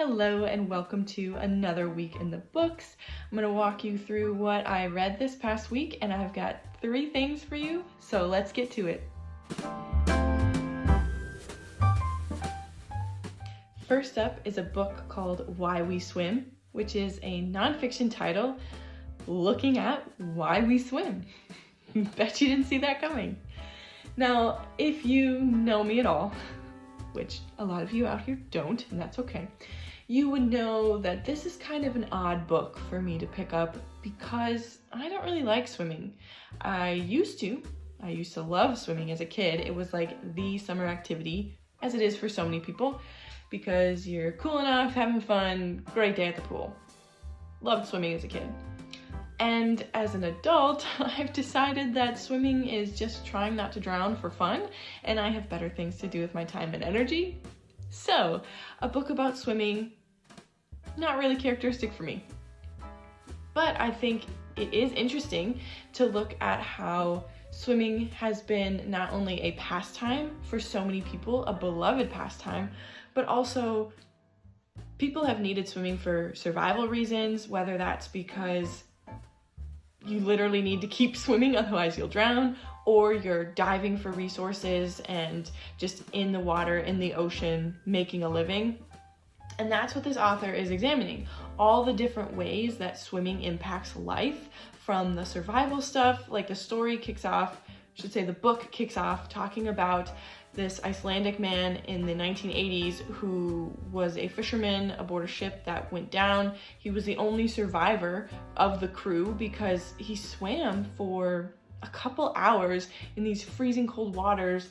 Hello and welcome to another week in the books. I'm going to walk you through what I read this past week, and I've got 3 things for you, so let's get to it. First up is a book called Why We Swim, which is a nonfiction title looking at why we swim. Bet you didn't see that coming. Now, if you know me at all, which a lot of you out here don't, and that's okay, you would know that this is kind of an odd book for me to pick up because I don't really like swimming. I used to love swimming as a kid. It was like the summer activity, as it is for so many people, because you're cool enough, having fun, great day at the pool. Loved swimming as a kid. And as an adult, I've decided that swimming is just trying not to drown for fun, and I have better things to do with my time and energy. So, a book about swimming, not really characteristic for me. But I think it is interesting to look at how swimming has been not only a pastime for so many people, a beloved pastime, but also people have needed swimming for survival reasons, whether that's because you literally need to keep swimming, otherwise you'll drown, or you're diving for resources and just in the water, in the ocean, making a living. And that's what this author is examining. All the different ways that swimming impacts life, from the survival stuff, like the book kicks off talking about this Icelandic man in the 1980s who was a fisherman aboard a ship that went down. He was the only survivor of the crew because he swam for a couple hours in these freezing cold waters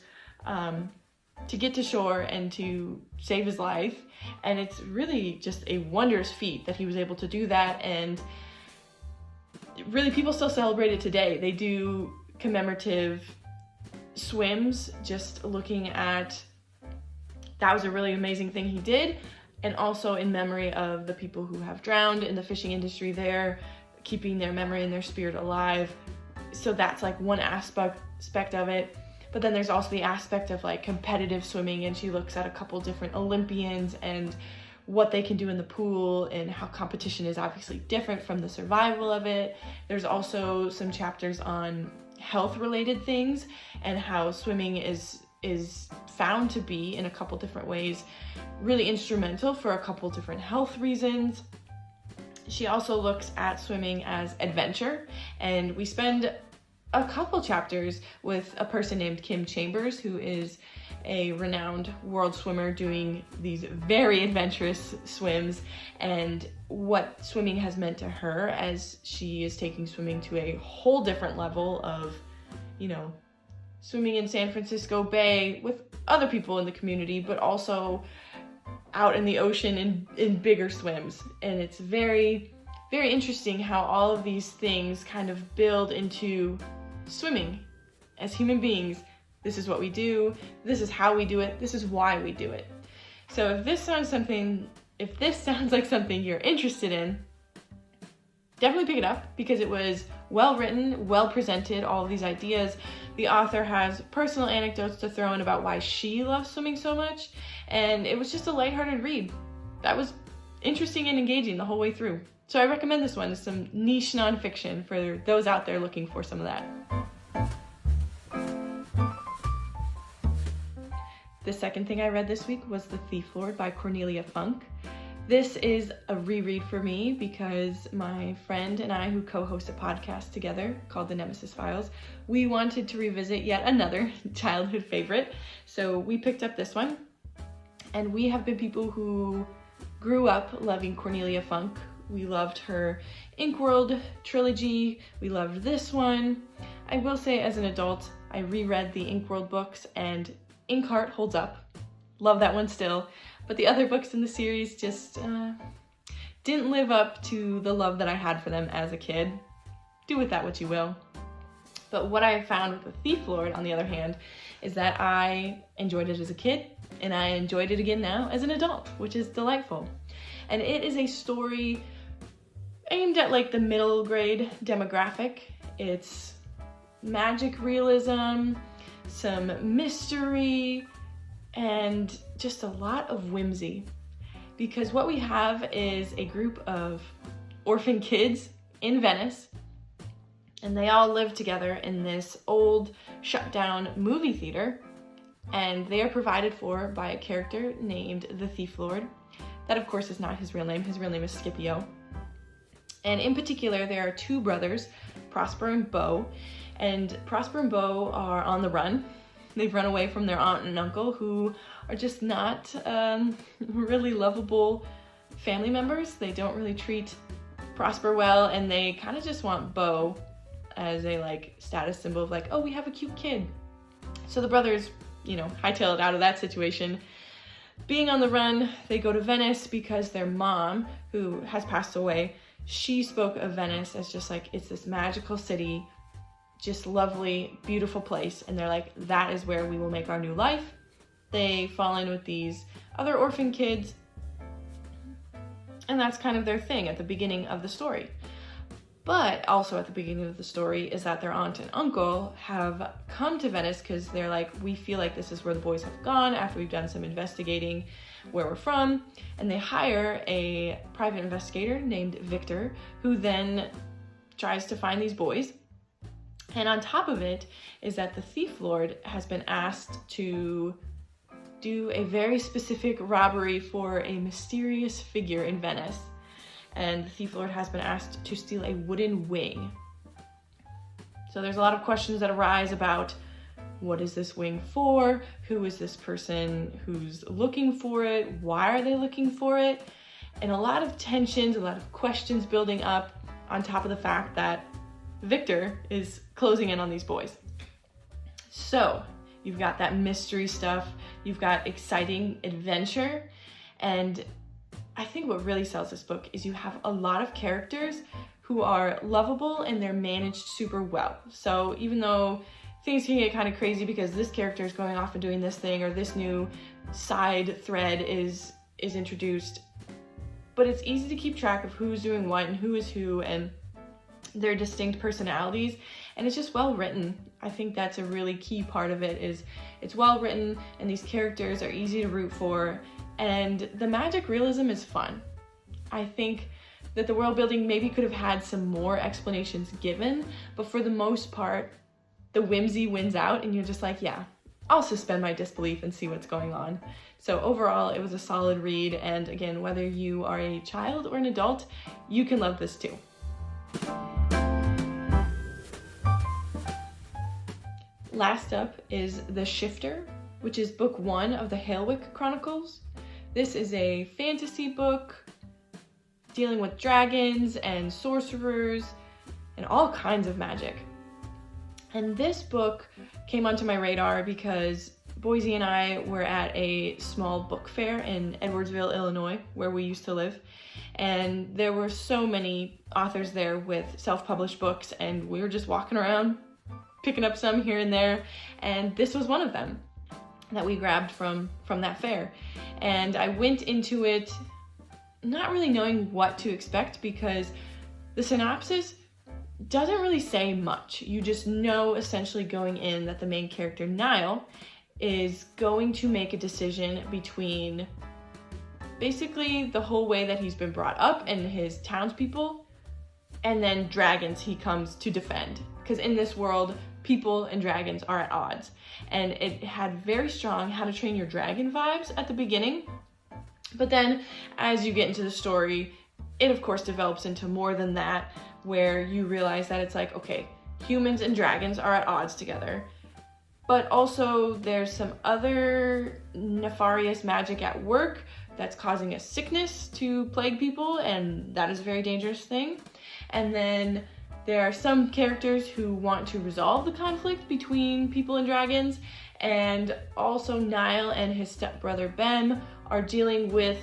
to get to shore and to save his life. And it's really just a wondrous feat that he was able to do that. And really, people still celebrate it today. They do commemorative swims, just looking at that was a really amazing thing he did, and also in memory of the people who have drowned in the fishing industry there, keeping their memory and their spirit alive. So that's like one aspect of it. But then there's also the aspect of like competitive swimming, and she looks at a couple different Olympians and what they can do in the pool and how competition is obviously different from the survival of it. There's also some chapters on health related things and how swimming is found to be, in a couple different ways, really instrumental for a couple different health reasons. She also looks at swimming as adventure, and we spend a couple chapters with a person named Kim Chambers, who is a renowned world swimmer doing these very adventurous swims, and what swimming has meant to her as she is taking swimming to a whole different level of, swimming in San Francisco Bay with other people in the community, but also out in the ocean in bigger swims. And it's very, very interesting how all of these things kind of build into swimming. As human beings, this is what we do, this is how we do it, this is why we do it. So if this sounds like something you're interested in, definitely pick it up, because it was well written, well presented, all of these ideas. The author has personal anecdotes to throw in about why she loves swimming so much, and it was just a lighthearted read that was interesting and engaging the whole way through. So I recommend this one. It's some niche nonfiction for those out there looking for some of that. The second thing I read this week was The Thief Lord by Cornelia Funk. This is a reread for me because my friend and I, who co-host a podcast together called The Nemesis Files, we wanted to revisit yet another childhood favorite. So we picked up this one, and we have been people who grew up loving Cornelia Funk. We loved her Inkworld trilogy. We loved this one. I will say, as an adult, I reread the Inkworld books, and Inkheart holds up. Love that one still. But the other books in the series just didn't live up to the love that I had for them as a kid. Do with that what you will. But what I found with The Thief Lord, on the other hand, is that I enjoyed it as a kid, and I enjoyed it again now as an adult, which is delightful. And it is a story aimed at like the middle grade demographic. It's magic realism, some mystery, and just a lot of whimsy. because what we have is a group of orphan kids in Venice, and they all live together in this old shut down movie theater, and they are provided for by a character named the Thief Lord. That of course is not his real name. His real name is Scipio. And in particular, there are two brothers, Prosper and Beau, and Prosper and Beau are on the run. They've run away from their aunt and uncle, who are just not really lovable family members. They don't really treat Prosper well, and they kind of just want Beau as a like status symbol of like, oh, we have a cute kid. So the brothers, hightail it out of that situation. Being on the run, they go to Venice because their mom, who has passed away, she spoke of Venice as just like, it's this magical city, just lovely, beautiful place. And they're like, that is where we will make our new life. They fall in with these other orphan kids, and that's kind of their thing at the beginning of the story. But also at the beginning of the story is that their aunt and uncle have come to Venice because they're like, we feel like this is where the boys have gone after we've done some investigating where we're from. And they hire a private investigator named Victor, who then tries to find these boys. And on top of it is that the Thief Lord has been asked to do a very specific robbery for a mysterious figure in Venice. And the Thief Lord has been asked to steal a wooden wing. So there's a lot of questions that arise about what is this wing for? Who is this person who's looking for it? Why are they looking for it? And a lot of tensions, a lot of questions building up on top of the fact that Victor is closing in on these boys. So you've got that mystery stuff, you've got exciting adventure, and I think what really sells this book is you have a lot of characters who are lovable and they're managed super well. So even though things can get kind of crazy because this character is going off and doing this thing, or this new side thread is introduced, but it's easy to keep track of who's doing what and who is who and their distinct personalities, and it's just well written. I think that's a really key part of it, is it's well written and these characters are easy to root for, and the magic realism is fun. I think that the world building maybe could have had some more explanations given, but for the most part, the whimsy wins out and you're just like, yeah, I'll suspend my disbelief and see what's going on. So overall, it was a solid read, and again, whether you are a child or an adult, you can love this too. Last up is The Shifter, which is book 1 of the Hailwick Chronicles. This is a fantasy book dealing with dragons and sorcerers and all kinds of magic. And this book came onto my radar because Boise and I were at a small book fair in Edwardsville, Illinois, where we used to live. And there were so many authors there with self-published books, and we were just walking around picking up some here and there, and this was one of them that we grabbed from that fair. And I went into it not really knowing what to expect because the synopsis doesn't really say much. You just know essentially going in that the main character, Niall, is going to make a decision between basically the whole way that he's been brought up and his townspeople, and then dragons he comes to defend. Because in this world, people and dragons are at odds. And it had very strong How to Train Your Dragon vibes at the beginning. But then as you get into the story, it of course develops into more than that, where you realize that it's like, okay, humans and dragons are at odds together. But also there's some other nefarious magic at work that's causing a sickness to plague people, and that is a very dangerous thing. And then there are some characters who want to resolve the conflict between people and dragons, and also Niall and his stepbrother Bem are dealing with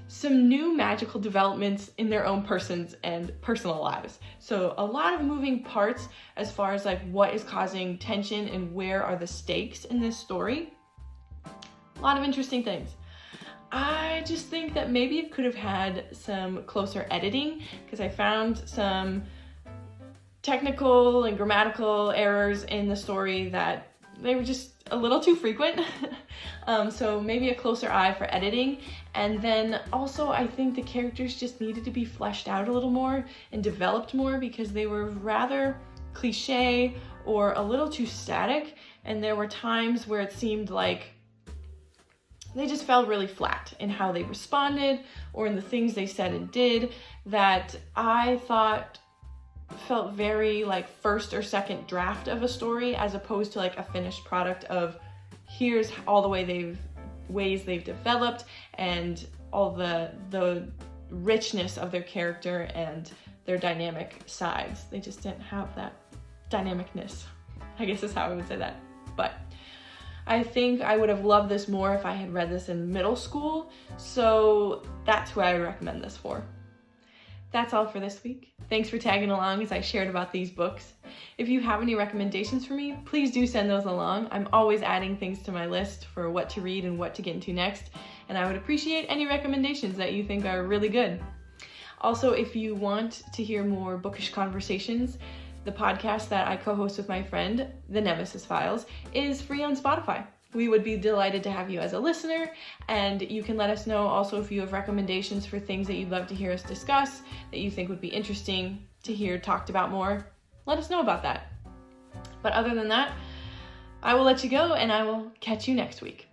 some new magical developments in their own persons and personal lives. So a lot of moving parts as far as like what is causing tension and where are the stakes in this story. A lot of interesting things. I just think that maybe it could have had some closer editing, because I found some technical and grammatical errors in the story that they were just a little too frequent. So maybe a closer eye for editing. And then also I think the characters just needed to be fleshed out a little more and developed more, because they were rather cliche or a little too static. And there were times where it seemed like they just fell really flat in how they responded or in the things they said and did, that I thought felt very like first or second draft of a story, as opposed to like a finished product of here's all the ways they've developed and all the richness of their character and their dynamic sides. They just didn't have that dynamicness, I guess is how I would say that. But I think I would have loved this more if I had read this in middle school, so that's who I would recommend this for. That's all for this week. Thanks for tagging along as I shared about these books. If you have any recommendations for me, please do send those along. I'm always adding things to my list for what to read and what to get into next, and I would appreciate any recommendations that you think are really good. Also, if you want to hear more bookish conversations, the podcast that I co-host with my friend, The Nemesis Files, is free on Spotify. We would be delighted to have you as a listener, and you can let us know also if you have recommendations for things that you'd love to hear us discuss, that you think would be interesting to hear talked about more. Let us know about that. But other than that, I will let you go, and I will catch you next week.